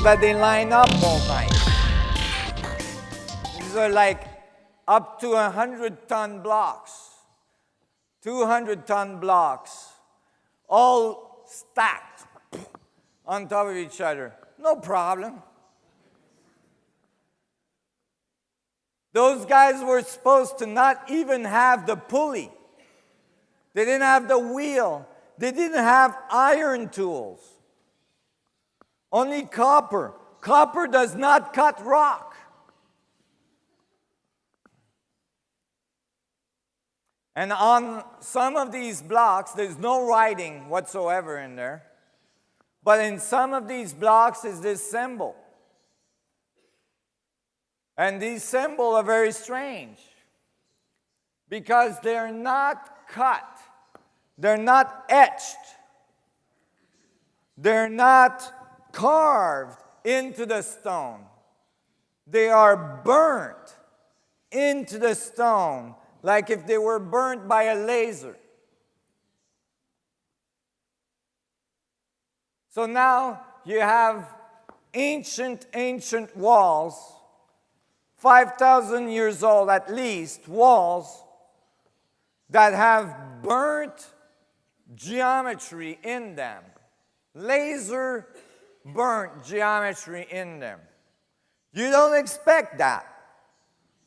that they line up all night. These are like up to 100-ton blocks, 200-ton blocks, all stacked on top of each other. No problem. Those guys were supposed to not even have the pulley. They didn't have the wheel. They didn't have iron tools. Only copper. Copper does not cut rock. And on some of these blocks, there's no writing whatsoever in there. But in some of these blocks is this symbol. And these symbols are very strange because they're not cut. They're not etched. They're not carved into the stone. They are burnt into the stone, like if they were burnt by a laser. So now you have ancient walls, 5,000 years old at least, walls that have burnt geometry in them. Laser burnt geometry in them. You don't expect that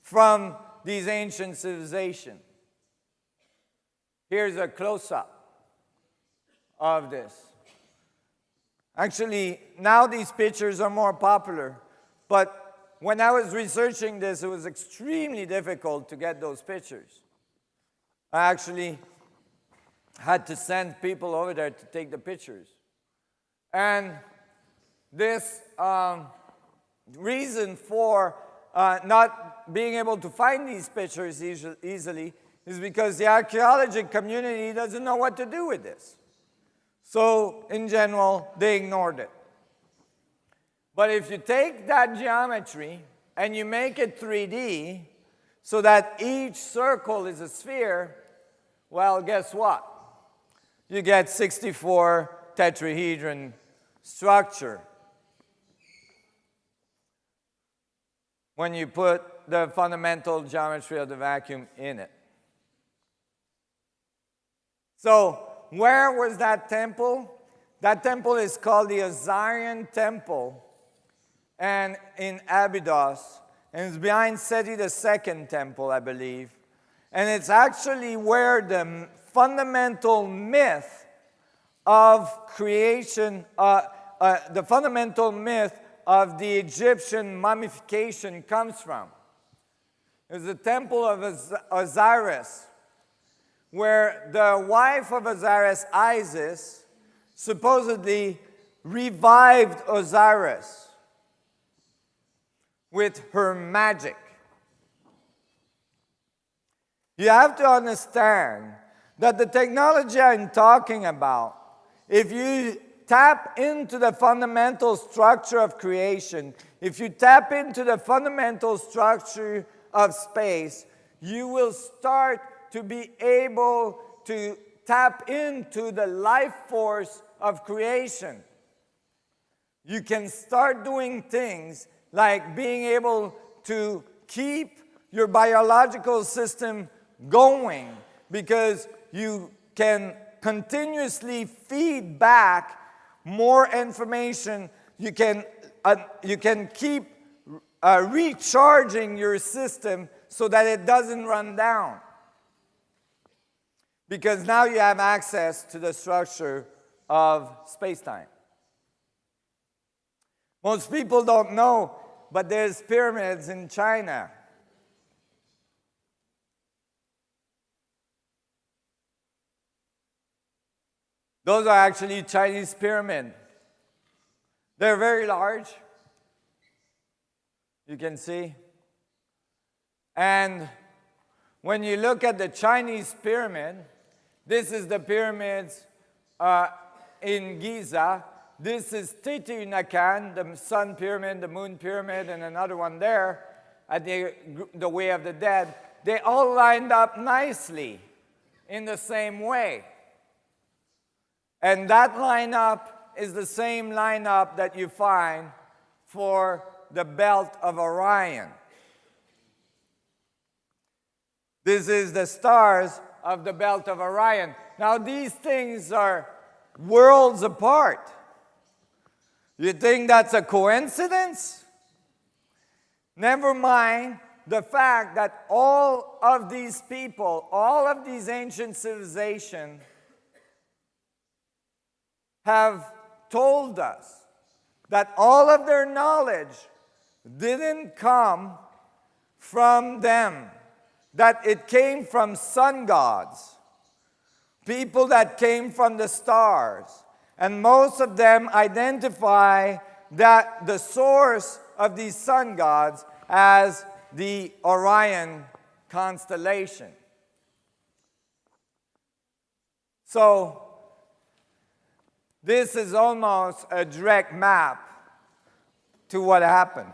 from these ancient civilizations. Here's a close-up of this. Actually, now these pictures are more popular, but when I was researching this, it was extremely difficult to get those pictures. I actually had to send people over there to take the pictures. And this reason for not being able to find these pictures easily is because the archaeology community doesn't know what to do with this. So, in general, they ignored it. But if you take that geometry and you make it 3D so that each circle is a sphere, well, guess what? You get 64 tetrahedron structure when you put the fundamental geometry of the vacuum in it. So, where was that temple? That temple is called the Osirion Temple, and in Abydos, and it's behind Seti II temple, I believe. And it's actually where the fundamental myth of creation, the fundamental myth of the Egyptian mummification comes from. It's the temple of Osiris, where the wife of Osiris, Isis, supposedly revived Osiris with her magic. You have to understand that the technology I'm talking about, if you tap into the fundamental structure of creation, if you tap into the fundamental structure of space, you will start to be able to tap into the life force of creation. You can start doing things like being able to keep your biological system going because you can continuously feed back more information. You can keep recharging your system so that it doesn't run down. Because now you have access to the structure of space-time. Most people don't know, but there's pyramids in China. Those are actually Chinese pyramids. They're very large. You can see. And when you look at the Chinese pyramid, this is the pyramids in Giza. This is Teotihuacán, the sun pyramid, the moon pyramid, and another one there at the Way of the Dead. They all lined up nicely in the same way. And that lineup is the same lineup that you find for the belt of Orion. This is the stars of the belt of Orion. Now, these things are worlds apart. You think that's a coincidence? Never mind the fact that all of these people, all of these ancient civilizations have told us that all of their knowledge didn't come from them, that it came from sun gods, people that came from the stars. And most of them identify that the source of these sun gods as the Orion constellation. So, this is almost a direct map to what happened.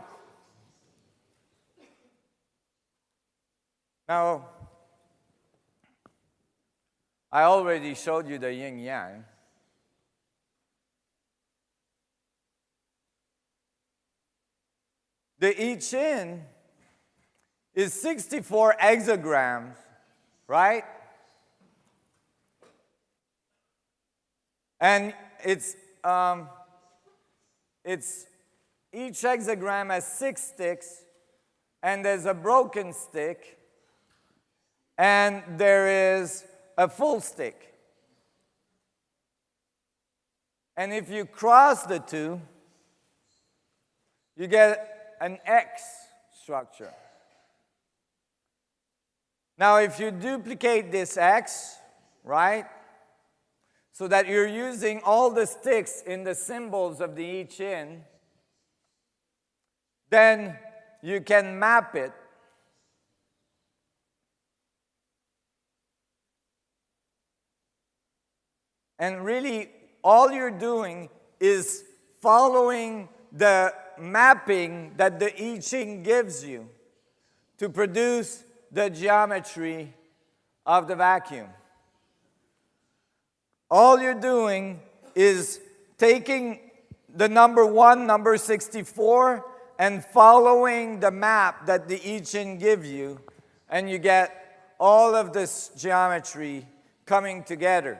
Now, I already showed you the Yin-Yang. The I Ching is 64 hexagrams, right? And it's each hexagram has 6 sticks, and there's a broken stick, and there is a full stick. And if you cross the two, you get an X structure. Now, if you duplicate this X, right, so that you're using all the sticks in the symbols of the I Ching, then you can map it. And really, all you're doing is following the mapping that the I Ching gives you to produce the geometry of the vacuum. All you're doing is taking the number 1, number 64, and following the map that the I Ching gives you, and you get all of this geometry coming together.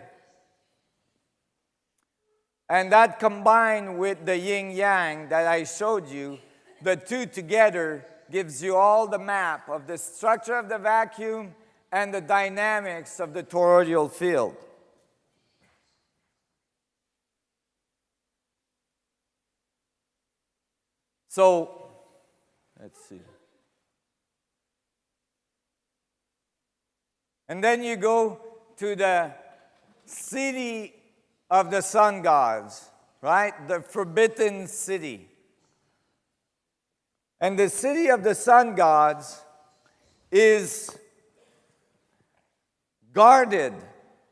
And that combined with the yin-yang that I showed you, the two together gives you all the map of the structure of the vacuum and the dynamics of the toroidal field. So, let's see. And then you go to the city of the sun gods, right? The forbidden city. And the city of the sun gods is guarded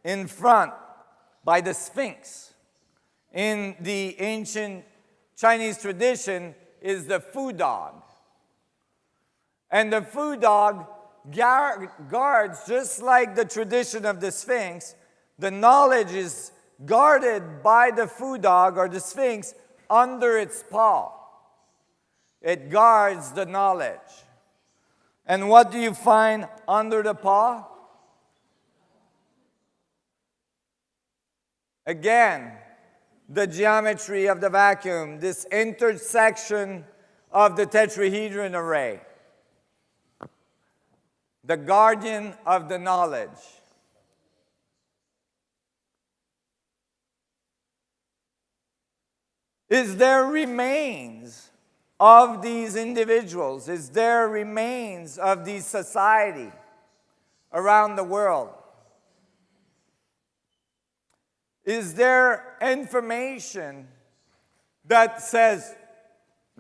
in front by the Sphinx. In the ancient Chinese tradition is the Foo Dog. And the Foo Dog guards, just like the tradition of the Sphinx, the knowledge is guarded by the Foo Dog or the Sphinx under its paw. It guards the knowledge. And what do you find under the paw? Again, the geometry of the vacuum, this intersection of the tetrahedron array. The guardian of the knowledge. Is there remains of these individuals? Is there remains of these society around the world? Is there information that says,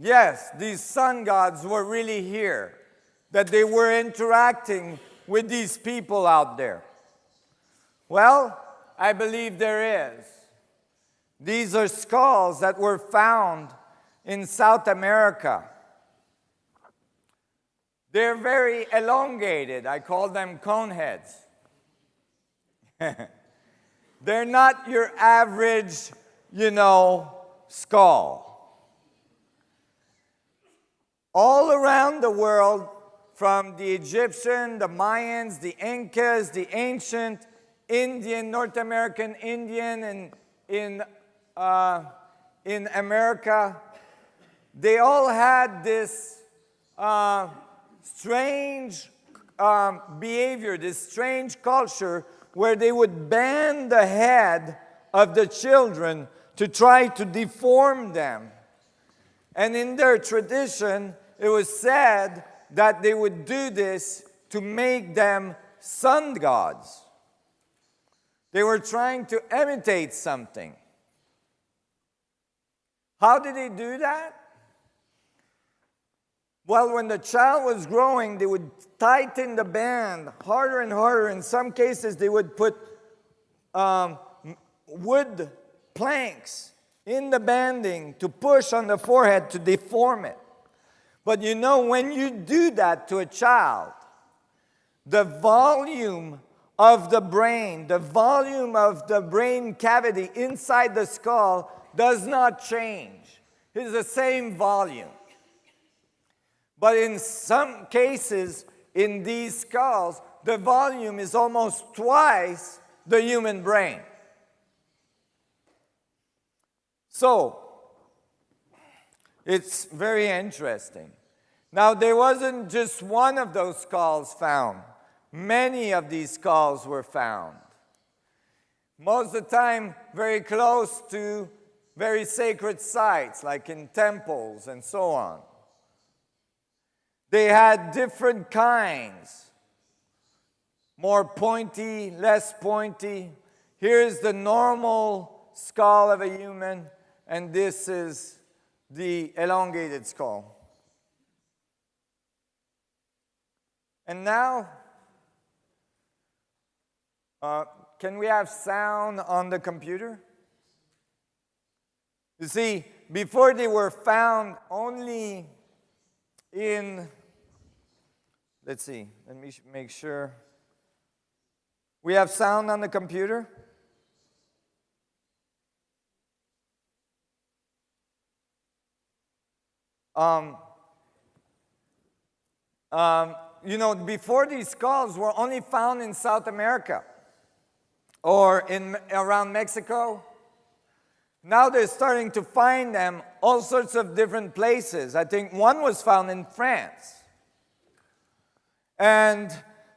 yes, these sun gods were really here, that they were interacting with these people out there? Well, I believe there is. These are skulls that were found in South America. They're very elongated. I call them cone heads. They're not your average, skull. all around the world, from the Egyptian, the Mayans, the Incas, the ancient Indian, North American Indian, and in America, they all had this strange behavior, this strange culture where they would bend the head of the children to try to deform them. And in their tradition, it was said that they would do this to make them sun gods. They were trying to imitate something. How did they do that? Well, when the child was growing, they would tighten the band harder and harder. In some cases, they would put wood planks in the banding to push on the forehead to deform it. But you know, when you do that to a child, the volume of the brain cavity inside the skull does not change. It's the same volume. But in some cases, in these skulls, the volume is almost twice the human brain. So, it's very interesting. Now, there wasn't just one of those skulls found. Many of these skulls were found. Most of the time, very close to very sacred sites, like in temples and so on. They had different kinds. More pointy, less pointy. Here's the normal skull of a human, and this is the elongated skull. And now, can we have sound on the computer? You see, before they were found only in, let's see, let me make sure. We have sound on the computer? You know, before these skulls were only found in South America or around Mexico. Now they're starting to find them all sorts of different places. I think one was found in France. And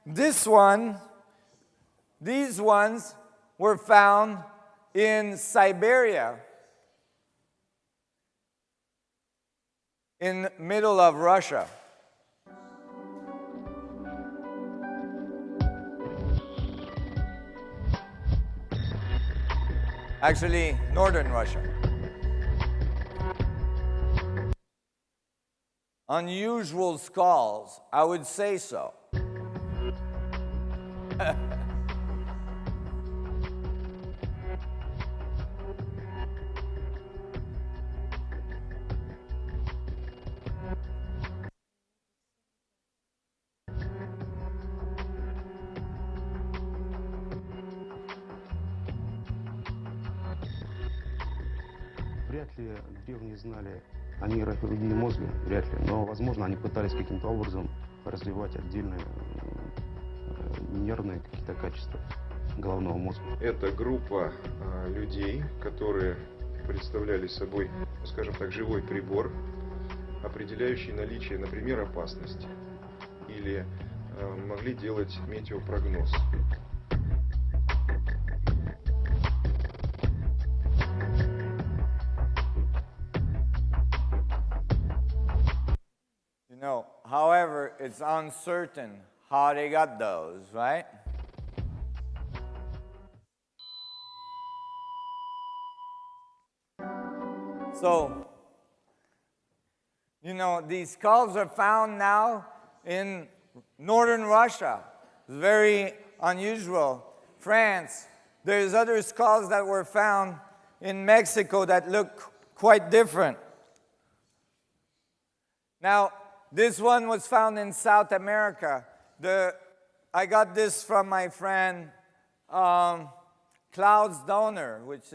these ones were found in Siberia, in middle of Russia. Actually, northern Russia. Unusual skulls, I would say so. Вряд ли древние знали о нейрохирургии мозга, вряд ли, но, возможно, они пытались каким-то образом развивать отдельные нервные какие-то качества головного мозга. Это группа людей, которые представляли собой, скажем так, живой прибор, определяющий наличие, например, опасности, или могли делать метеопрогноз. However, it's uncertain how they got those, right? So, you know, these skulls are found now in northern Russia. It's very unusual. France, there's other skulls that were found in Mexico that look quite different. Now, this one was found in South America. I got this from my friend Klaus Dona, which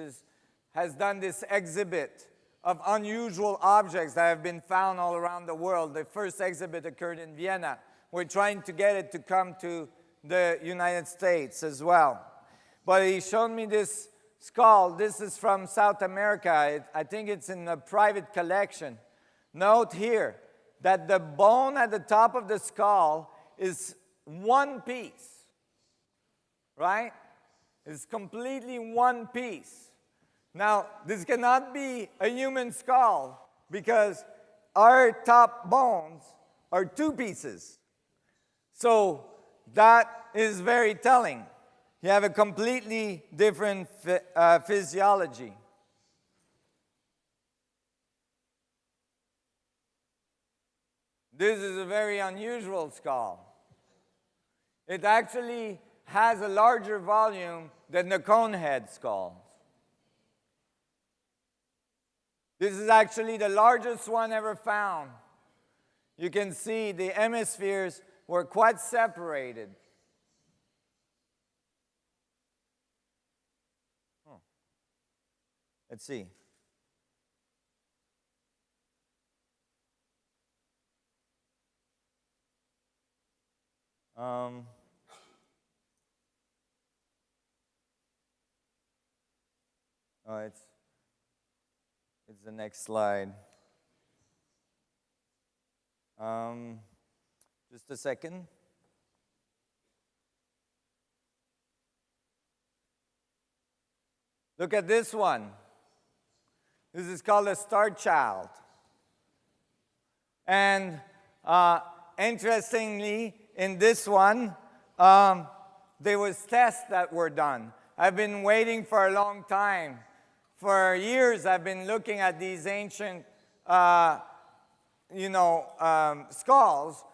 has done this exhibit of unusual objects that have been found all around the world. The first exhibit occurred in Vienna. We're trying to get it to come to the United States as well. But he showed me this skull. This is from South America. I think it's in a private collection. Note here that the bone at the top of the skull is one piece, right? It's completely one piece. Now, this cannot be a human skull because our top bones are two pieces. So that is very telling. You have a completely different physiology. This is a very unusual skull. It actually has a larger volume than the conehead skulls. This is actually the largest one ever found. You can see the hemispheres were quite separated. Let's see. Oh, it's the next slide. Just a second. Look at this one. This is called a star child. And interestingly, in this one, there was tests that were done. I've been waiting for a long time. For years, I've been looking at these ancient, skulls,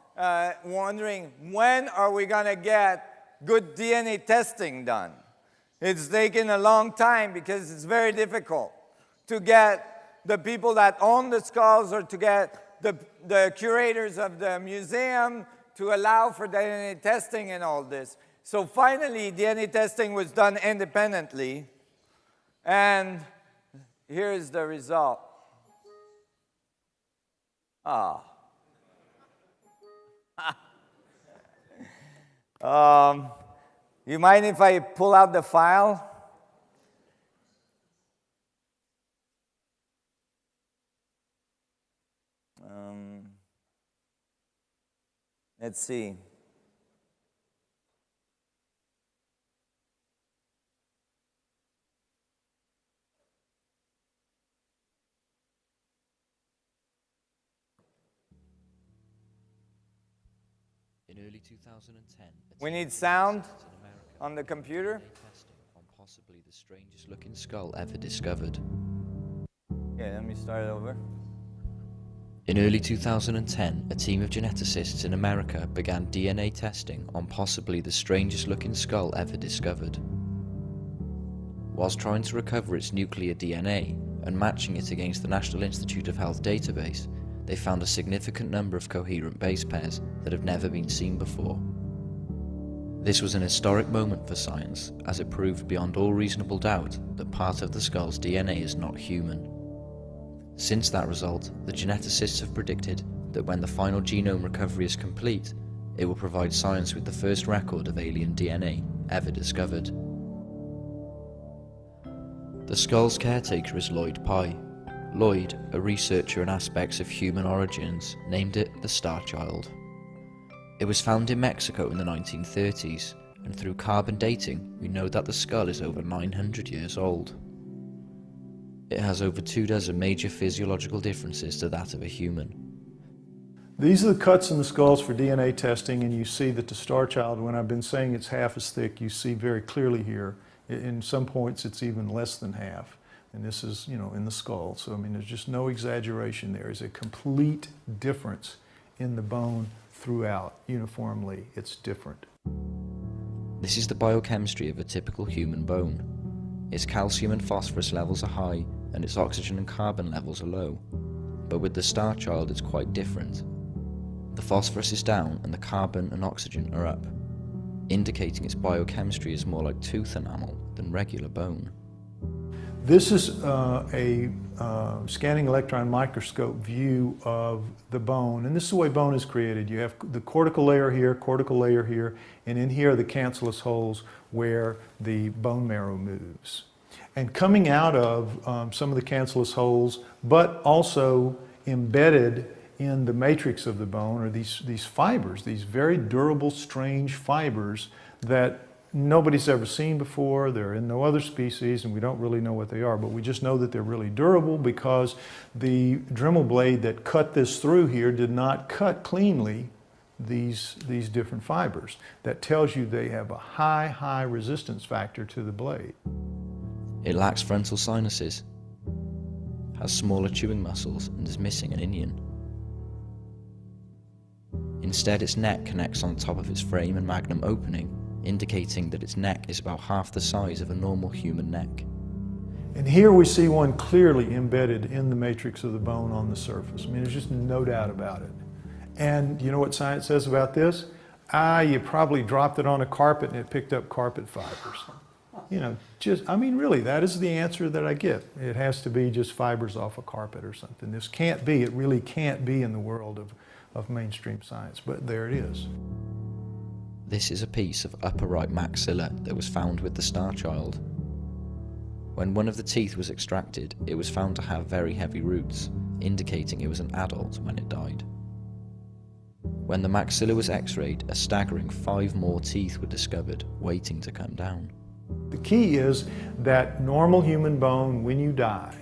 wondering when are we going to get good DNA testing done. It's taken a long time because it's very difficult to get the people that own the skulls or to get the curators of the museum to allow for DNA testing and all this. So finally, DNA testing was done independently, and here is the result. You mind if I pull out the file? Let's see. In early 2010, We need sound on the computer. Testing on possibly the strangest looking skull ever discovered. Yeah, let me start over. In early 2010, a team of geneticists in America began DNA testing on possibly the strangest looking skull ever discovered. Whilst trying to recover its nuclear DNA and matching it against the National Institute of Health database, they found a significant number of coherent base pairs that have never been seen before. This was an historic moment for science, as it proved beyond all reasonable doubt that part of the skull's DNA is not human. Since that result, the geneticists have predicted that when the final genome recovery is complete, it will provide science with the first record of alien DNA ever discovered. The skull's caretaker is Lloyd Pye. Lloyd, a researcher in aspects of human origins, named it the Star Child. It was found in Mexico in the 1930s, and through carbon dating, we know that the skull is over 900 years old. It has over 24 major physiological differences to that of a human. These are the cuts in the skulls for DNA testing, and you see that the Star Child, when I've been saying it's half as thick, you see very clearly here. In some points, it's even less than half. And this is, in the skull. So, there's just no exaggeration there. There's a complete difference in the bone throughout. Uniformly, it's different. This is the biochemistry of a typical human bone. Its calcium and phosphorus levels are high, and its oxygen and carbon levels are low. But with the Star Child, it's quite different. The phosphorus is down, and the carbon and oxygen are up, indicating its biochemistry is more like tooth enamel than regular bone. This is a scanning electron microscope view of the bone. And this is the way bone is created. You have the cortical layer here, and in here are the cancellous holes where the bone marrow moves. And coming out of some of the cancellous holes, but also embedded in the matrix of the bone, are these fibers, these very durable, strange fibers that nobody's ever seen before. They're in no other species, and we don't really know what they are, but we just know that they're really durable because the Dremel blade that cut this through here did not cut cleanly these different fibers. That tells you they have a high resistance factor to the blade. It lacks frontal sinuses, has smaller chewing muscles, and is missing an inion. Instead, its neck connects on top of its frame and magnum opening, indicating that its neck is about half the size of a normal human neck. And here we see one clearly embedded in the matrix of the bone on the surface. I mean, there's just no doubt about it. And you know what science says about this? You probably dropped it on a carpet and it picked up carpet fibers. You know, I mean, really, that is the answer that I get. It has to be just fibers off a carpet or something. This can't be, it really can't be in the world of mainstream science, but there it is. This is a piece of upper right maxilla that was found with the Star Child. When one of the teeth was extracted, it was found to have very heavy roots, indicating it was an adult when it died. When the maxilla was x-rayed, a staggering 5 more teeth were discovered, waiting to come down. The key is that normal human bone, when you die,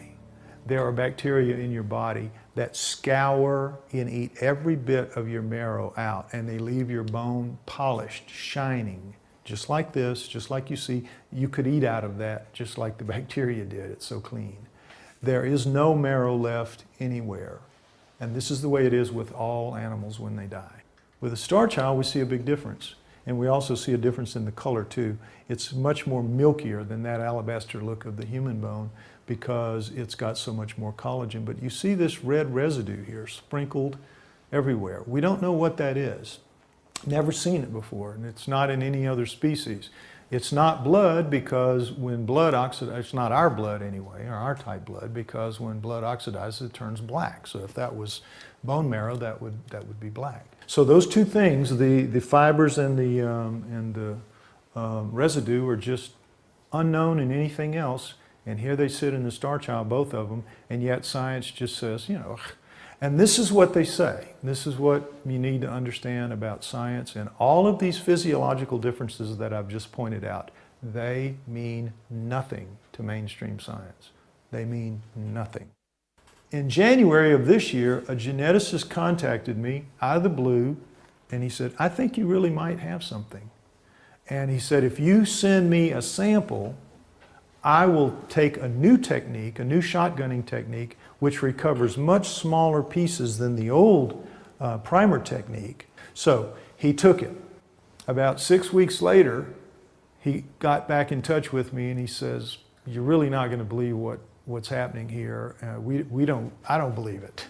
there are bacteria in your body that scour and eat every bit of your marrow out, and they leave your bone polished, shining, just like this, just like you see. You could eat out of that just like the bacteria did. It's so clean. There is no marrow left anywhere. And this is the way it is with all animals when they die. With a star child, we see a big difference. And we also see a difference in the color too. It's much more milkier than that alabaster look of the human bone because it's got so much more collagen. But you see this red residue here sprinkled everywhere. We don't know what that is. Never seen it before, and it's not in any other species. It's not blood because when blood oxidizes, it's not our blood anyway, or our type blood, because when blood oxidizes, it turns black. So if that was bone marrow, that would be black. So those two things, the fibers and the residue, are just unknown in anything else. And here they sit in the star child, both of them, and yet science just says, you know. And this is what they say. This is what you need to understand about science. And all of these physiological differences that I've just pointed out, they mean nothing to mainstream science. They mean nothing. In January of this year, a geneticist contacted me out of the blue, and he said, I think you really might have something. And he said, if you send me a sample, I will take a new technique, a new shotgunning technique, which recovers much smaller pieces than the old primer technique. So he took it. About 6 weeks later, he got back in touch with me and he says, you're really not going to believe what's happening here. I don't believe it.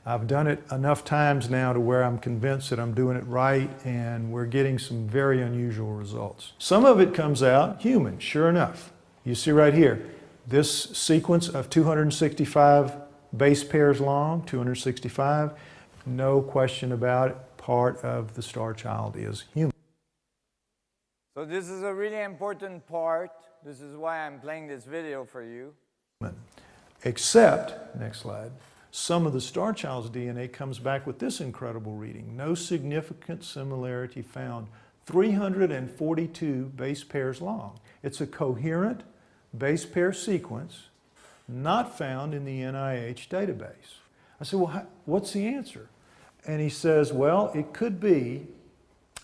I've done it enough times now to where I'm convinced that I'm doing it right, and we're getting some very unusual results. Some of it comes out human, sure enough. You see right here, this sequence of 265 base pairs long, 265, no question about it, part of the star child is human. So this is a really important part. This is why I'm playing this video for you. Except, next slide, some of the star child's DNA comes back with this incredible reading. No significant similarity found. 342 base pairs long. It's a coherent base pair sequence not found in the NIH database. I said, well, what's the answer? And he says, well, it could be,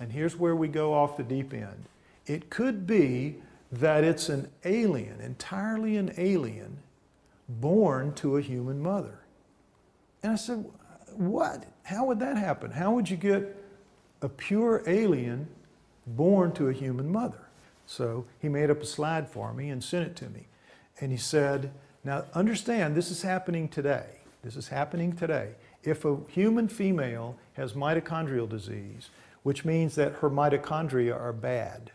and here's where we go off the deep end, it could be that it's an alien, entirely an alien, born to a human mother. And I said, what? How would that happen? How would you get a pure alien born to a human mother? So he made up a slide for me and sent it to me. And he said, now understand, this is happening today. This is happening today. If a human female has mitochondrial disease, which means that her mitochondria are bad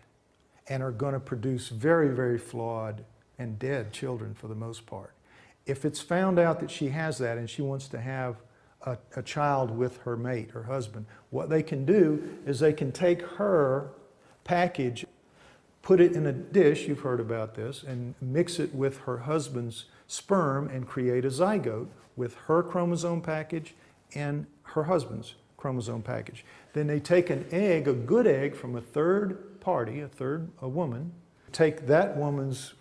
and are going to produce very, very flawed and dead children for the most part. If it's found out that she has that and she wants to have a child with her mate, her husband, what they can do is they can take her package, put it in a dish, you've heard about this, and mix it with her husband's sperm and create a zygote with her chromosome package and her husband's chromosome package. Then they take an egg, a good egg from a third party, a woman, take that woman's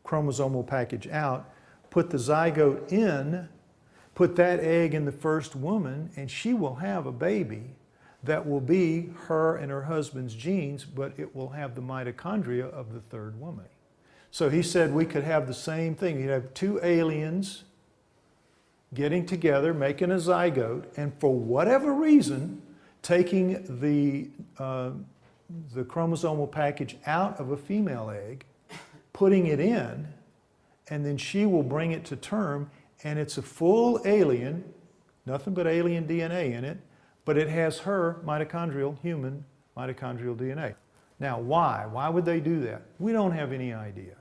chromosomal package out, put the zygote in, put that egg in the first woman, and she will have a baby that will be her and her husband's genes, but it will have the mitochondria of the third woman. So he said we could have the same thing. You'd have two aliens getting together, making a zygote, and for whatever reason, taking the chromosomal package out of a female egg, putting it in, and then she will bring it to term, and it's a full alien, nothing but alien DNA in it, but it has her human mitochondrial DNA. Now, why? Why would they do that? We don't have any idea.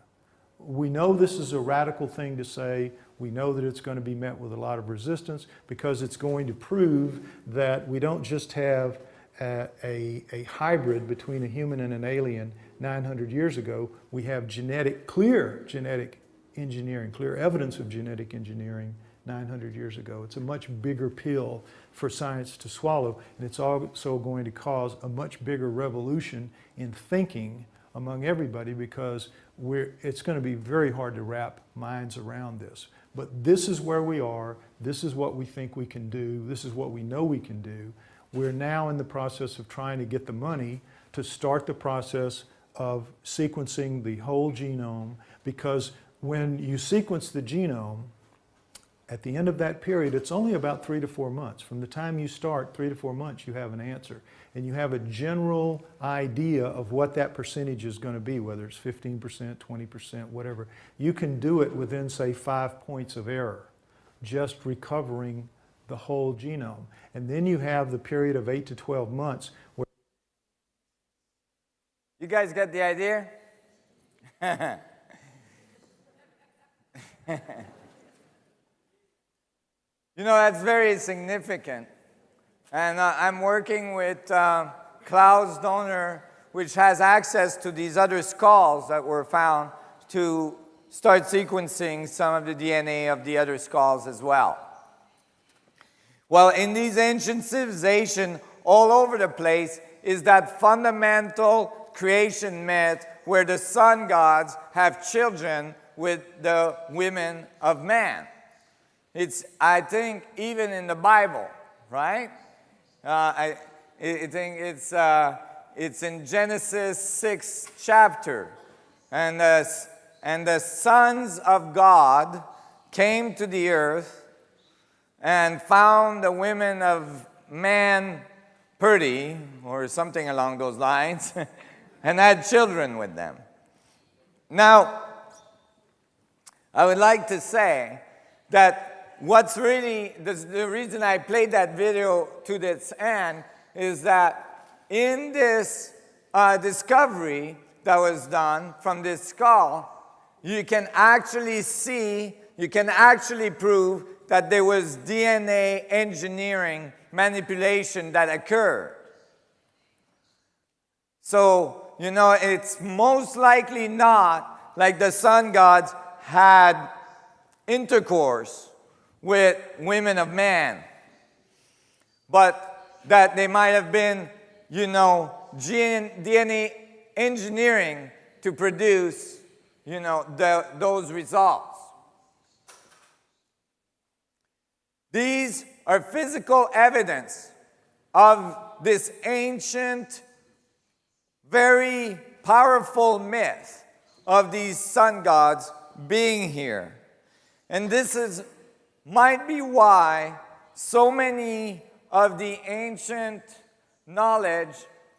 We know this is a radical thing to say. We know that it's going to be met with a lot of resistance because it's going to prove that we don't just have a hybrid between a human and an alien 900 years ago. We have clear genetic engineering, clear evidence of genetic engineering 900 years ago. It's a much bigger pill for science to swallow, and it's also going to cause a much bigger revolution in thinking among everybody because it's going to be very hard to wrap minds around this. But this is where we are. This is what we think we can do. This is what we know we can do. We're now in the process of trying to get the money to start the process of sequencing the whole genome, because when you sequence the genome, at the end of that period, it's only about 3 to 4 months. From the time you start, 3 to 4 months, you have an answer. And you have a general idea of what that percentage is going to be, whether it's 15%, 20%, whatever. You can do it within, say, 5 points of error, just recovering the whole genome. And then you have the period of 8 to 12 months where... You guys get the idea? You know, that's very significant. And I'm working with Klaus Dona, which has access to these other skulls that were found, to start sequencing some of the DNA of the other skulls as well. Well, in these ancient civilizations all over the place is that fundamental creation myth where the sun gods have children with the women of man. It's, I think, even in the Bible, right? I think it's in Genesis 6th chapter. And the sons of God came to the earth and found the women of man pretty, or something along those lines, and had children with them. Now, I would like to say that what's really, the reason I played that video to this end is that in this discovery that was done from this skull, you can actually see, you can actually prove that there was DNA engineering manipulation that occurred. So, you know, it's most likely not like the sun gods had intercourse with women of man, but that they might have been, you know, DNA engineering to produce, you know, those results. These are physical evidence of this ancient, very powerful myth of these sun gods being here. And this might be why so many of the ancient knowledge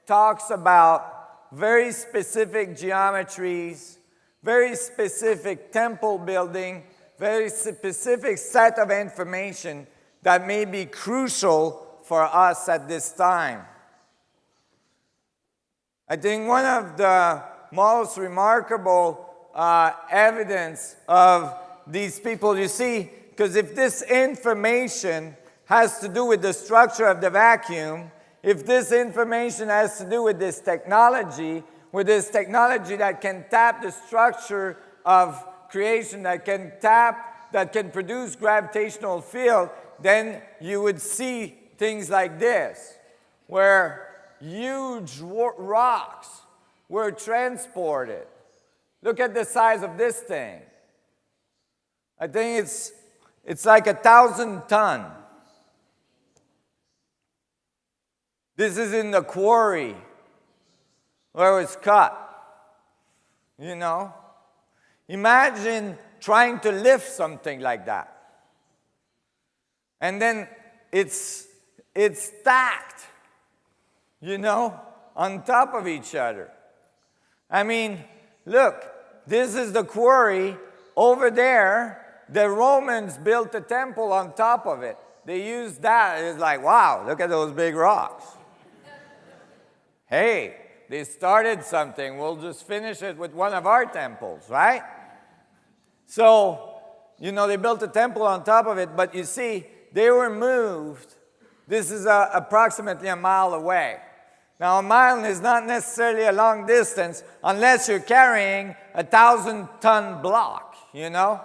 talks about very specific geometries, very specific temple building, very specific set of information that may be crucial for us at this time. I think one of the most remarkable evidence of these people, you see, because if this information has to do with the structure of the vacuum, if this information has to do with this technology that can tap the structure of creation, that can produce gravitational field, then you would see things like this, where huge rocks were transported. Look at the size of this thing. I think it's like 1,000 tons. This is in the quarry where it was cut. You know? Imagine trying to lift something like that. And then it's stacked, you know, on top of each other. I mean, look, this is the quarry. Over there, the Romans built a temple on top of it. They used that. It's like, wow, look at those big rocks. Hey, they started something. We'll just finish it with one of our temples, right? So, you know, they built a temple on top of it, but you see, they were moved. This is approximately a mile away. Now, a mile is not necessarily a long distance unless you're carrying a 1,000-ton block, you know?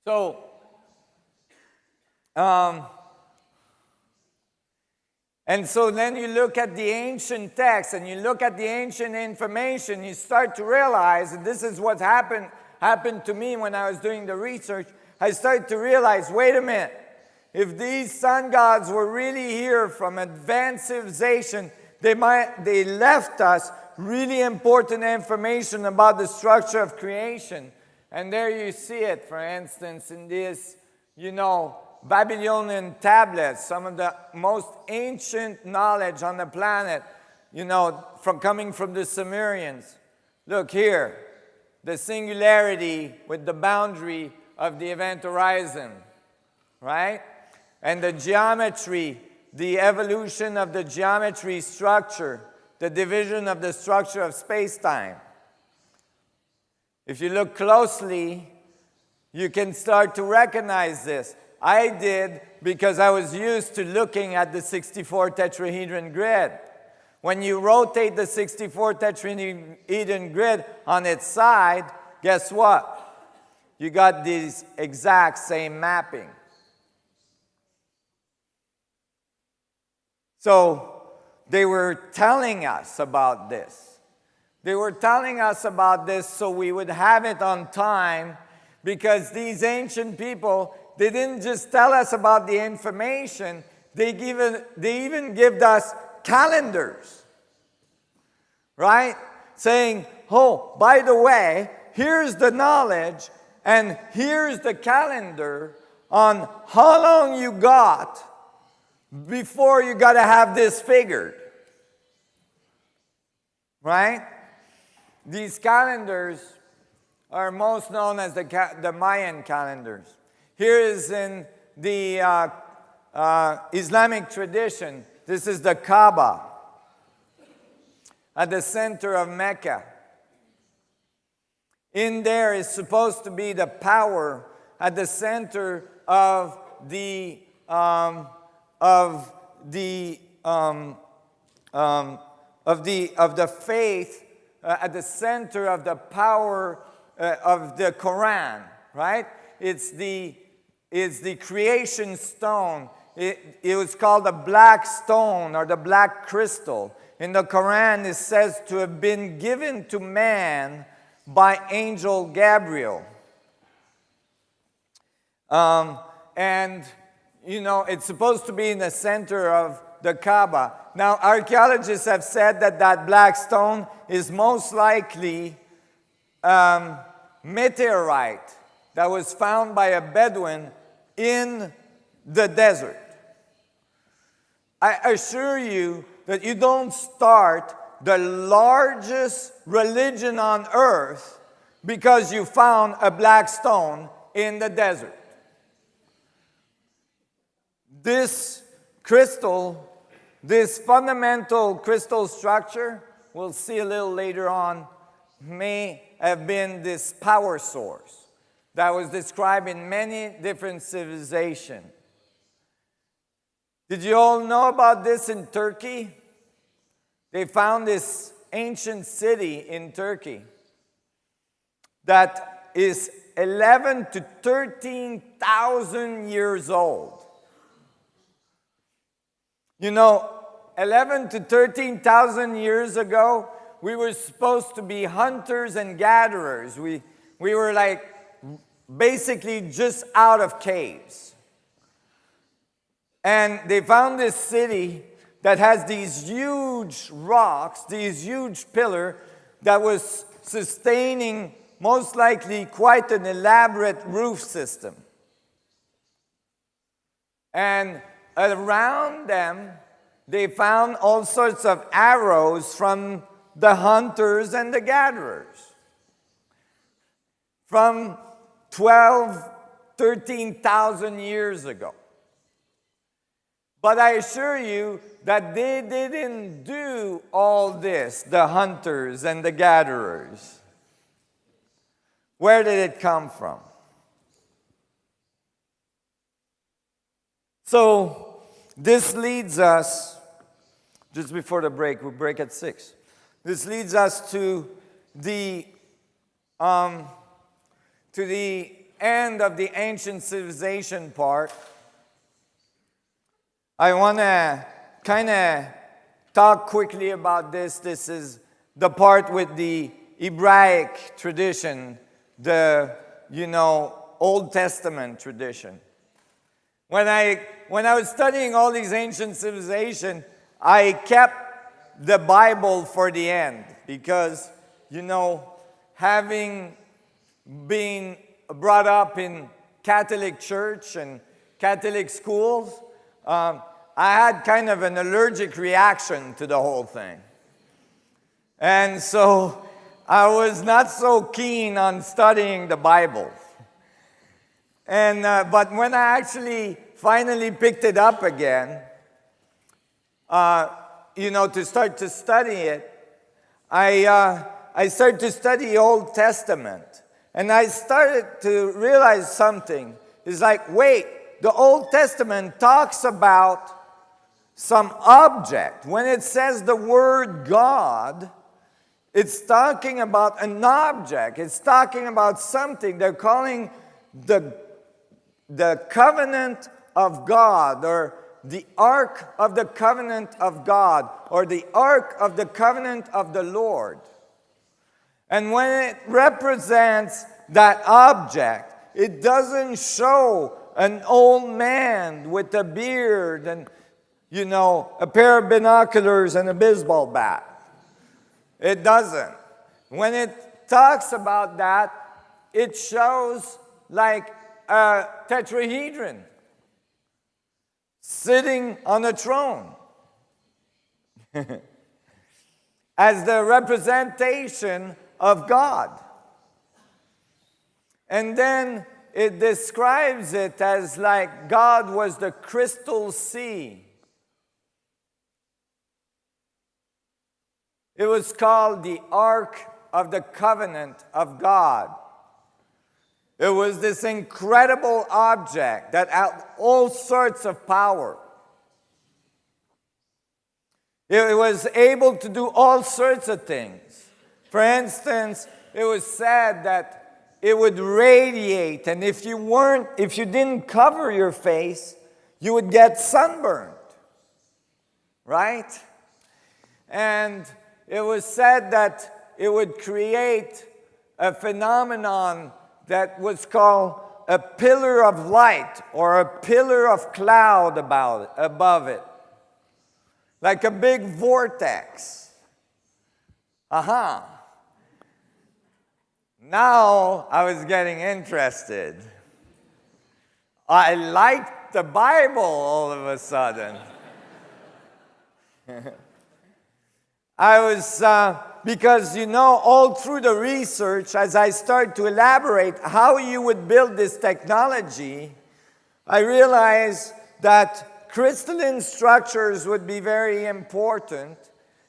So, and so then you look at the ancient text and you look at the ancient information, you start to realize, and this is what happened to me when I was doing the research, I started to realize, wait a minute, if these sun gods were really here from advanced civilization, they left us really important information about the structure of creation. And there you see it, for instance, in this, you know, Babylonian Tablets, some of the most ancient knowledge on the planet, you know, coming from the Sumerians. Look here, the singularity with the boundary of the event horizon, right? And the geometry, the evolution of the geometry structure, the division of the structure of space-time. If you look closely, you can start to recognize this. I did because I was used to looking at the 64 tetrahedron grid. When you rotate the 64 tetrahedron grid on its side, guess what? You got these exact same mapping. So they were telling us about this. They were telling us about this so we would have it on time, because these ancient people, they didn't just tell us about the information, they even give us calendars, right? Saying, oh, by the way, here's the knowledge and here's the calendar on how long you got before you got to have this figured, right? These calendars are most known as the Mayan calendars. Here is in the Islamic tradition. This is the Kaaba at the center of Mecca. In there is supposed to be the power at the center of the faith, at the center of the power of the Quran, right? It's the creation stone. It was called the black stone or the black crystal. In the Quran, it says to have been given to man by angel Gabriel. And, you know, it's supposed to be in the center of the Kaaba. Now, archaeologists have said that that black stone is most likely meteorite that was found by a Bedouin in the desert. I assure you that you don't start the largest religion on earth because you found a black stone in the desert. This crystal, this fundamental crystal structure, we'll see a little later on, may have been this power source that was described in many different civilizations. Did you all know about this in Turkey? They found this ancient city in Turkey that is 11 to 13,000 years old. You know, 11 to 13,000 years ago, we were supposed to be hunters and gatherers. We were like basically just out of caves. And they found this city that has these huge rocks, these huge pillars that was sustaining most likely quite an elaborate roof system. And around them, they found all sorts of arrows from the hunters and the gatherers. From 13,000 years ago. But I assure you that they didn't do all this, the hunters and the gatherers. Where did it come from? So, this leads us, just before the break, we'll break at 6. This leads us to the end of the ancient civilization part. I want to kind of talk quickly about this. This is the part with the Hebraic tradition, the, Old Testament tradition. When I was studying all these ancient civilizations, I kept the Bible for the end because, having been brought up in Catholic church and Catholic schools, I had kind of an allergic reaction to the whole thing. And so I was not so keen on studying the Bible. And but when I actually finally picked it up again, to start to study it, I started to study the Old Testament. And I started to realize something. It's like, wait, the Old Testament talks about some object. When it says the word God, it's talking about an object. It's talking about something. They're calling the covenant of God, or the Ark of the Covenant of God, or the Ark of the Covenant of the Lord. And when it represents that object, it doesn't show an old man with a beard and, a pair of binoculars and a baseball bat. It doesn't. When it talks about that, it shows like a tetrahedron sitting on a throne as the representation of God. And then it describes it as like God was the crystal sea. It was called the Ark of the Covenant of God. It was this incredible object that had all sorts of power. It was able to do all sorts of things. For instance, it was said that it would radiate, and if you didn't cover your face, you would get sunburned. Right? And it was said that it would create a phenomenon that was called a pillar of light or a pillar of cloud above it. Like a big vortex. Now I was getting interested. I liked the Bible all of a sudden. Because all through the research, as I started to elaborate how you would build this technology, I realized that crystalline structures would be very important,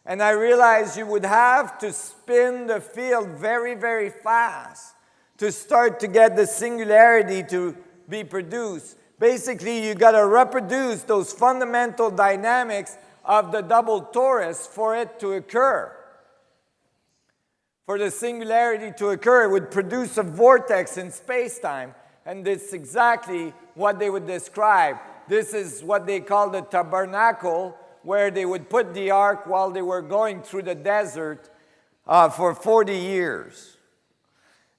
And I realized you would have to spin the field very, very fast to start to get the singularity to be produced. Basically, you got to reproduce those fundamental dynamics of the double torus for it to occur. For the singularity to occur, it would produce a vortex in space-time, and this is exactly what they would describe. This is what they call the tabernacle, where they would put the ark while they were going through the desert for 40 years.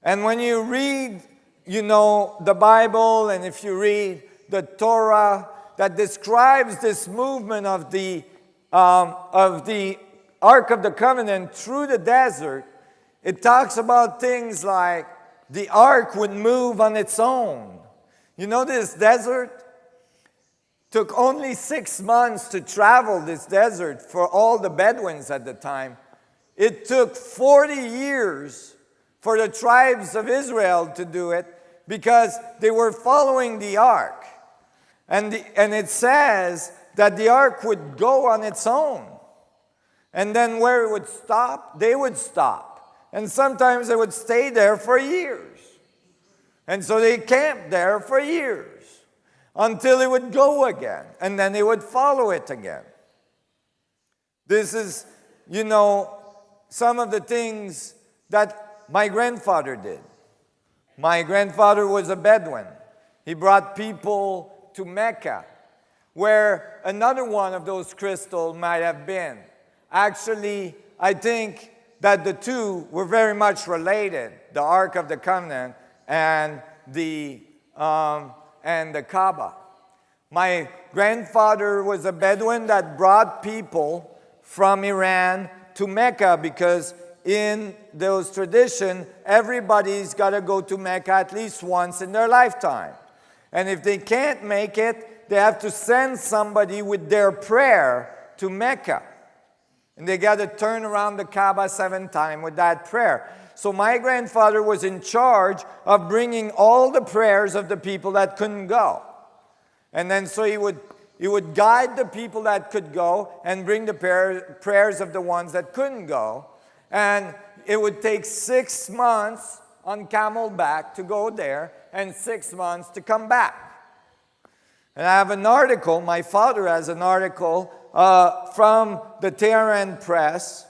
And when you read, the Bible, and if you read the Torah that describes this movement of the Ark of the Covenant through the desert, it talks about things like the ark would move on its own. This desert took only 6 months to travel this desert for all the Bedouins at the time. It took 40 years for the tribes of Israel to do it because they were following the ark. And it says that the ark would go on its own. And then where it would stop, they would stop. And sometimes they would stay there for years. And so they camped there for years until it would go again. And then they would follow it again. This is, some of the things that my grandfather did. My grandfather was a Bedouin. He brought people to Mecca, where another one of those crystals might have been. Actually, I think that the two were very much related, the Ark of the Covenant and the Kaaba. My grandfather was a Bedouin that brought people from Iran to Mecca because in those traditions, everybody's got to go to Mecca at least once in their lifetime. And if they can't make it, they have to send somebody with their prayer to Mecca. And they got to turn around the Kaaba 7 times with that prayer. So my grandfather was in charge of bringing all the prayers of the people that couldn't go. And then so he would guide the people that could go and bring the prayers of the ones that couldn't go. And it would take 6 months on camelback to go there and 6 months to come back. And I have an article, my father has an article from the Tehran press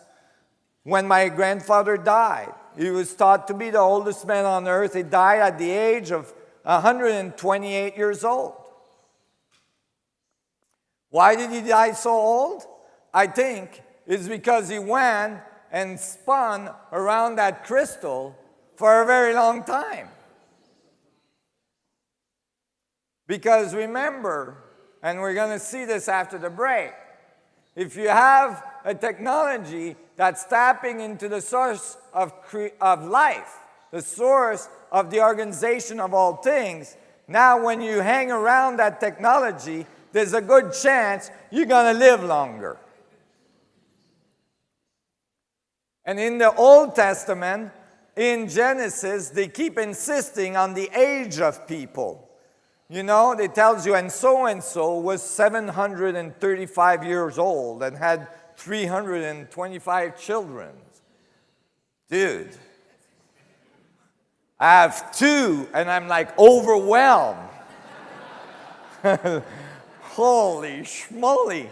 when my grandfather died. He was thought to be the oldest man on earth. He died at the age of 128 years old. Why did he die so old? I think it's because he went and spun around that crystal for a very long time. Because remember, and we're going to see this after the break, if you have a technology that's tapping into the source of life, the source of the organization of all things, now when you hang around that technology, there's a good chance you're going to live longer. And in the Old Testament, in Genesis, they keep insisting on the age of people. They tells you, and so was 735 years old and had 325 children. Dude, I have 2, and I'm like overwhelmed. Holy schmoly.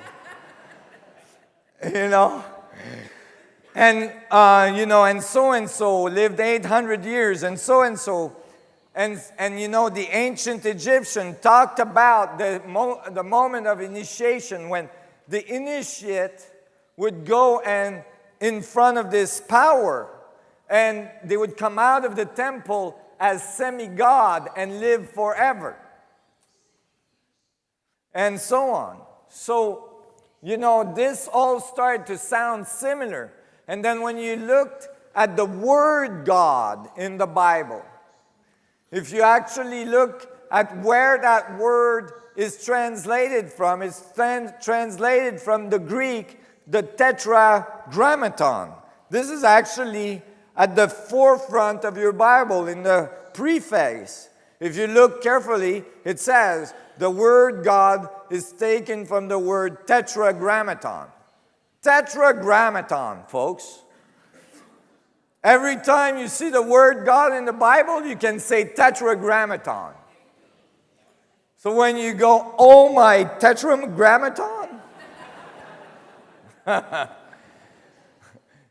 And, and so lived 800 years, and so. And the ancient Egyptian talked about the moment of initiation when the initiate would go and in front of this power, and they would come out of the temple as semi-god and live forever. And so on. So, this all started to sound similar. And then when you looked at the word God in the Bible, if you actually look at where that word is translated from, it's translated from the Greek, the Tetragrammaton. This is actually at the forefront of your Bible in the preface. If you look carefully, it says the word God is taken from the word Tetragrammaton. Tetragrammaton, folks. Every time you see the word God in the Bible, you can say Tetragrammaton. So when you go, oh my Tetragrammaton,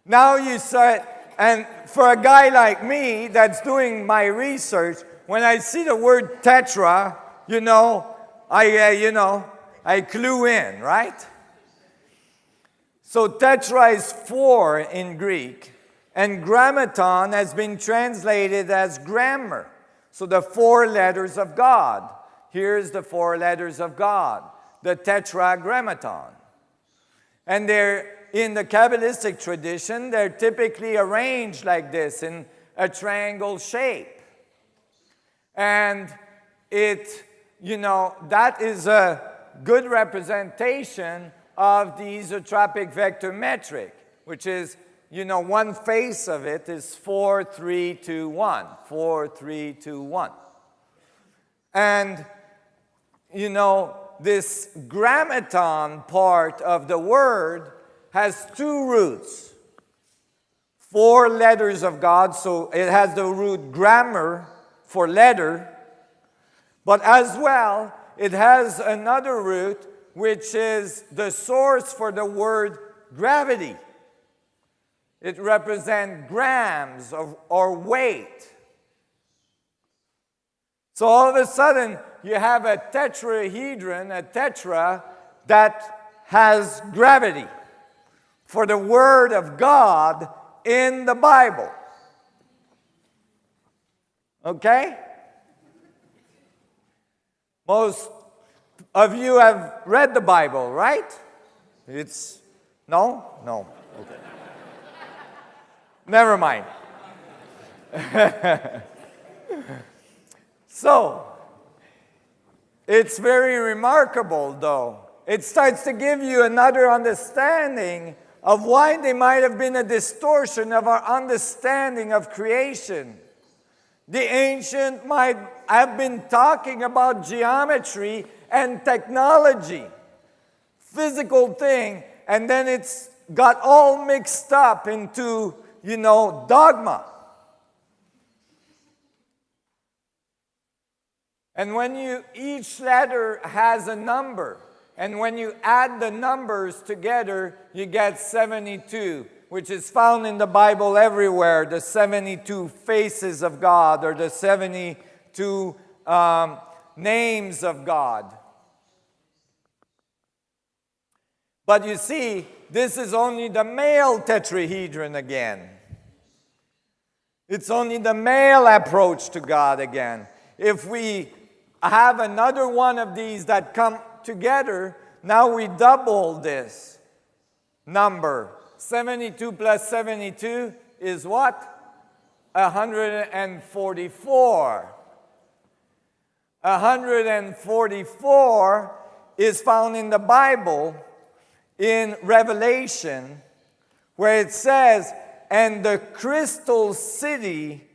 now you say, and for a guy like me that's doing my research, when I see the word tetra, I clue in, right? So tetra is 4 in Greek, and grammaton has been translated as grammar. So the 4 letters of God. Here's the 4 letters of God, the Tetragrammaton. And they're in the Cabalistic tradition, they're typically arranged like this in a triangle shape. And that is a good representation of the isotropic vector metric, which is, one face of it is 4, 3, 2, 1. 4, 3, 2, 1. And, this grammaton part of the word has 2 roots. 4 letters of God, so it has the root grammar for letter, but as well, it has another root, which is the source for the word gravity. It represents grams or weight. So all of a sudden, you have a tetrahedron, a tetra, that has gravity for the Word of God in the Bible. Okay? Most of you have read the Bible, right? No? No. Okay. Never mind. So, it's very remarkable, though. It starts to give you another understanding of why there might have been a distortion of our understanding of creation. The ancient might have been talking about geometry and technology, physical thing, and then it's got all mixed up into, dogma. And when each letter has a number, and when you add the numbers together, you get 72, which is found in the Bible everywhere, the 72 faces of God, or the 72 names of God. But you see, this is only the male tetrahedron again. It's only the male approach to God again. If we have another one of these that come together, now we double this number. 72 plus 72 is what? 144. 144 is found in the Bible in Revelation, where it says, and the crystal city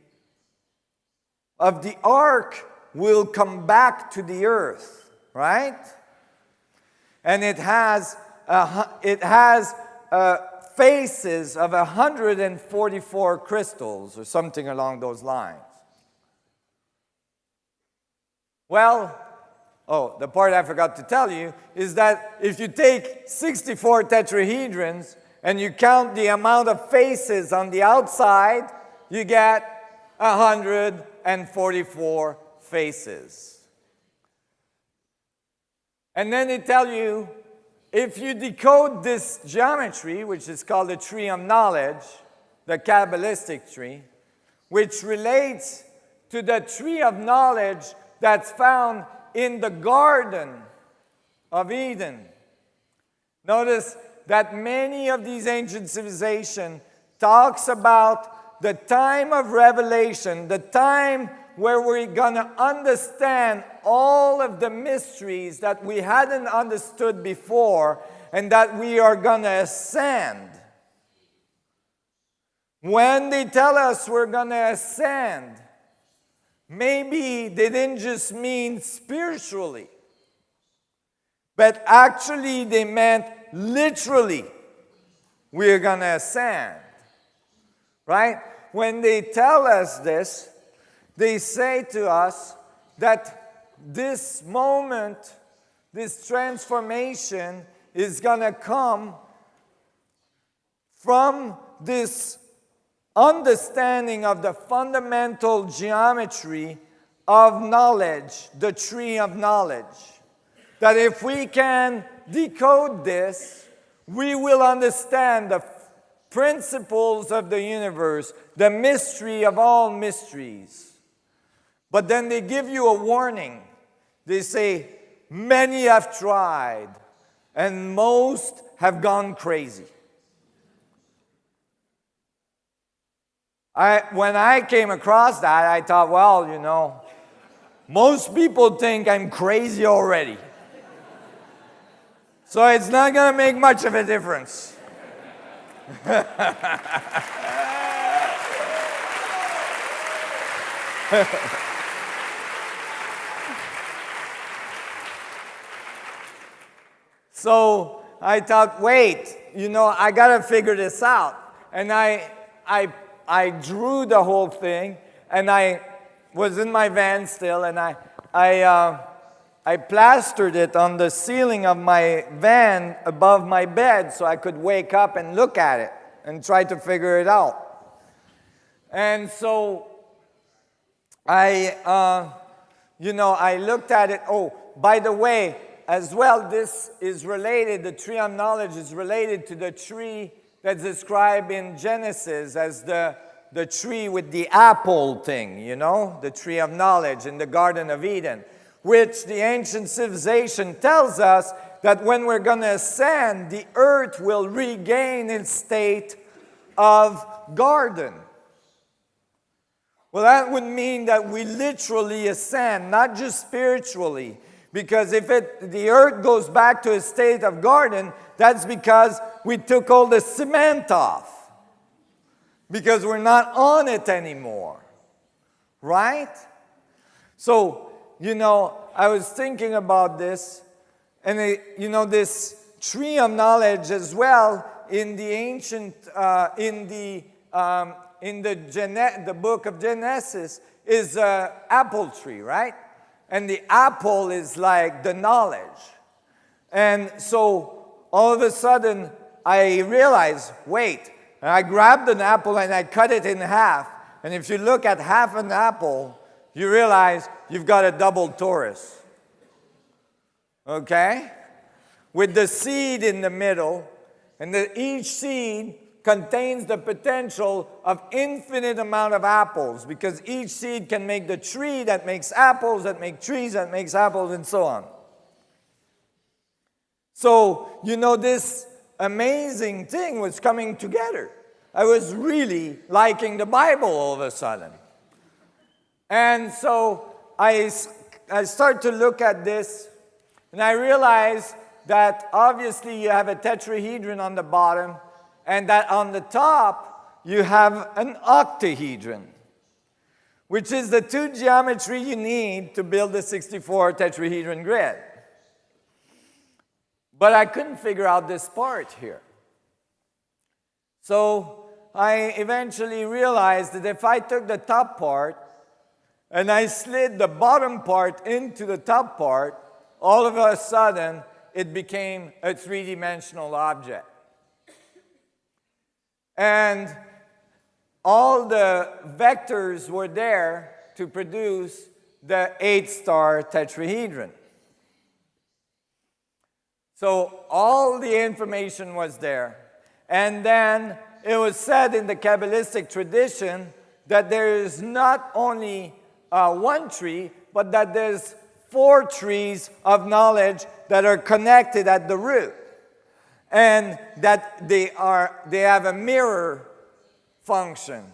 of the ark will come back to the earth, right? And it has faces of 144 crystals, or something along those lines. Well, the part I forgot to tell you is that if you take 64 tetrahedrons and you count the amount of faces on the outside, you get 144 faces. And then they tell you, if you decode this geometry, which is called the tree of knowledge, the Cabalistic tree, which relates to the tree of knowledge that's found in the Garden of Eden. Notice that many of these ancient civilizations talks about the time of revelation, the time where we're going to understand all of the mysteries that we hadn't understood before, and that we are going to ascend. When they tell us we're going to ascend, maybe they didn't just mean spiritually, but actually they meant literally. we're going to ascend. Right? When they tell us this, they say to us that this moment, this transformation is going to come from this understanding of the fundamental geometry of knowledge, the tree of knowledge. That if we can decode this, we will understand the principles of the universe, the mystery of all mysteries. But then they give you a warning. They say, many have tried, and most have gone crazy. When I came across that, I thought, well, you know, most people think I'm crazy already. So it's not going to make much of a difference. So I thought, wait, you know, I got to figure this out. And I drew the whole thing, and I was in my van still, and I plastered it on the ceiling of my van above my bed so I could wake up and look at it and try to figure it out. And so I looked at it. Oh, by the way, as well, this is related, the tree of knowledge is related to the tree that's described in Genesis as the tree with the apple thing, you know, the tree of knowledge in the Garden of Eden, which the ancient civilization tells us that when we're going to ascend, the earth will regain its state of garden. Well, that would mean that we literally ascend, not just spiritually. Because if the earth goes back to a state of garden, that's because we took all the cement off. Because we're not on it anymore. Right? So, you know, I was thinking about this. And, this tree of knowledge as well in the ancient, in the book of Genesis is an apple tree, right? And the apple is like the knowledge. And so all of a sudden I realized, wait, and I grabbed an apple and I cut it in half. And if you look at half an apple, you realize you've got a double torus. Okay? With the seed in the middle, and each seed contains the potential of infinite amount of apples, because each seed can make the tree that makes apples, that make trees, that makes apples, and so on. So, you know, this amazing thing was coming together. I was really liking the Bible all of a sudden. And so I start to look at this, and I realize that obviously you have a tetrahedron on the bottom, and that on the top, you have an octahedron, which is the two geometry you need to build the 64 tetrahedron grid. But I couldn't figure out this part here. So I eventually realized that if I took the top part and I slid the bottom part into the top part, all of a sudden, it became a three-dimensional object. And all the vectors were there to produce the 8-star tetrahedron. So all the information was there. And then it was said in the Cabalistic tradition that there is not only one tree, but that there's 4 trees of knowledge that are connected at the root. And that they have a mirror function.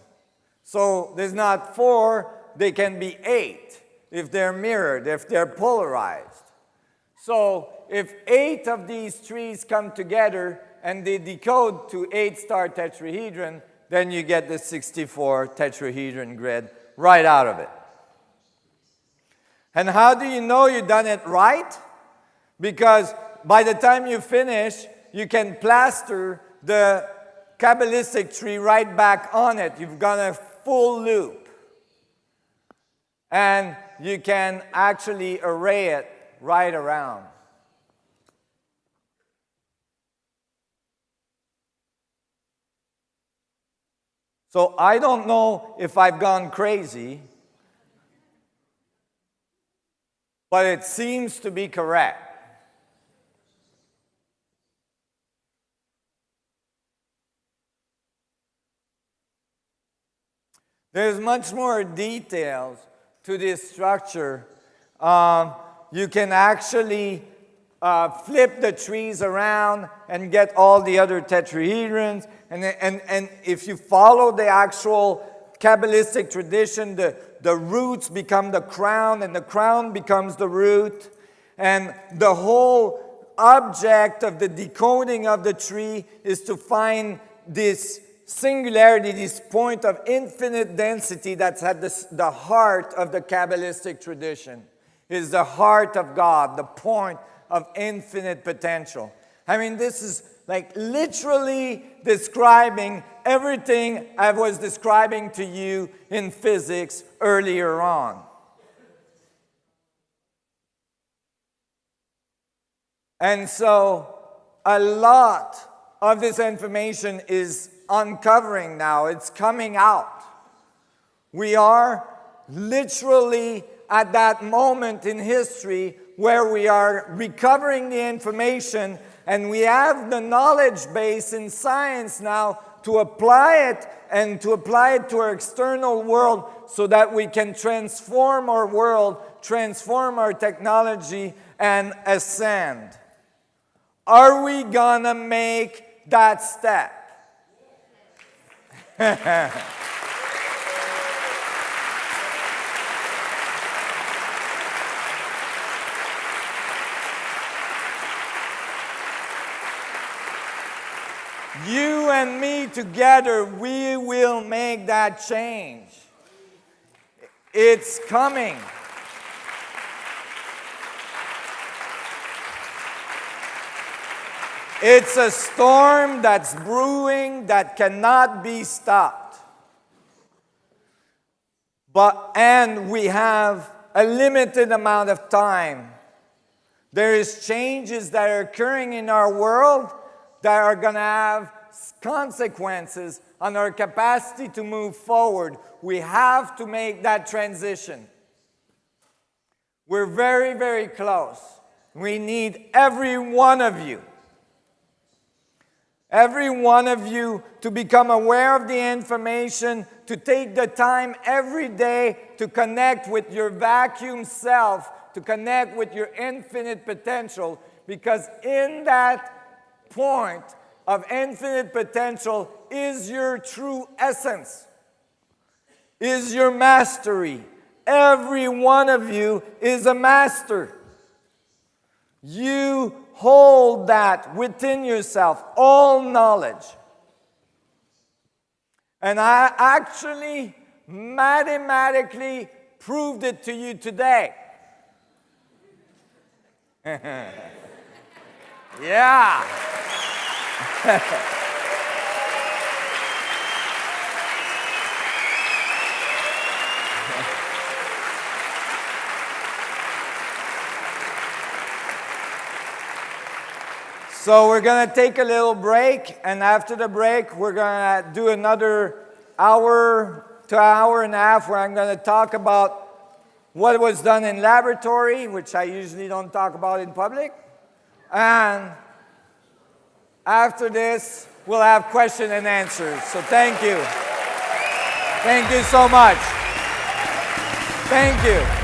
So there's not 4, they can be 8 if they're mirrored, if they're polarized. So if 8 of these trees come together and they decode to 8-star tetrahedron, then you get the 64 tetrahedron grid right out of it. And how do you know you've done it right? Because by the time you finish, you can plaster the Cabalistic tree right back on it. You've got a full loop. And you can actually array it right around. So I don't know if I've gone crazy, but it seems to be correct. There's much more details to this structure. You can actually flip the trees around and get all the other tetrahedrons. And if you follow the actual Kabbalistic tradition, the roots become the crown, and the crown becomes the root. And the whole object of the decoding of the tree is to find this singularity, this point of infinite density that's at the heart of the Kabbalistic tradition. Is the heart of God, the point of infinite potential. I mean, this is like literally describing everything I was describing to you in physics earlier on. And so a lot of this information is uncovering now. It's coming out. We are literally at that moment in history where we are recovering the information, and we have the knowledge base in science now to apply it and to apply it to our external world so that we can transform our world, transform our technology, and ascend. Are we gonna make that step? You and me together, we will make that change. It's coming. It's a storm that's brewing that cannot be stopped. And we have a limited amount of time. There is changes that are occurring in our world that are going to have consequences on our capacity to move forward. We have to make that transition. We're very, very close. We need every one of you to become aware of the information, to take the time every day to connect with your vacuum self, to connect with your infinite potential, because in that point of infinite potential is your true essence, is your mastery. Every one of you is a master. You hold that within yourself, all knowledge. And I actually mathematically proved it to you today. Yeah. So we're going to take a little break, and after the break, we're going to do another hour to hour and a half where I'm going to talk about what was done in laboratory, which I usually don't talk about in public. And after this, we'll have question and answers. So thank you. Thank you so much. Thank you.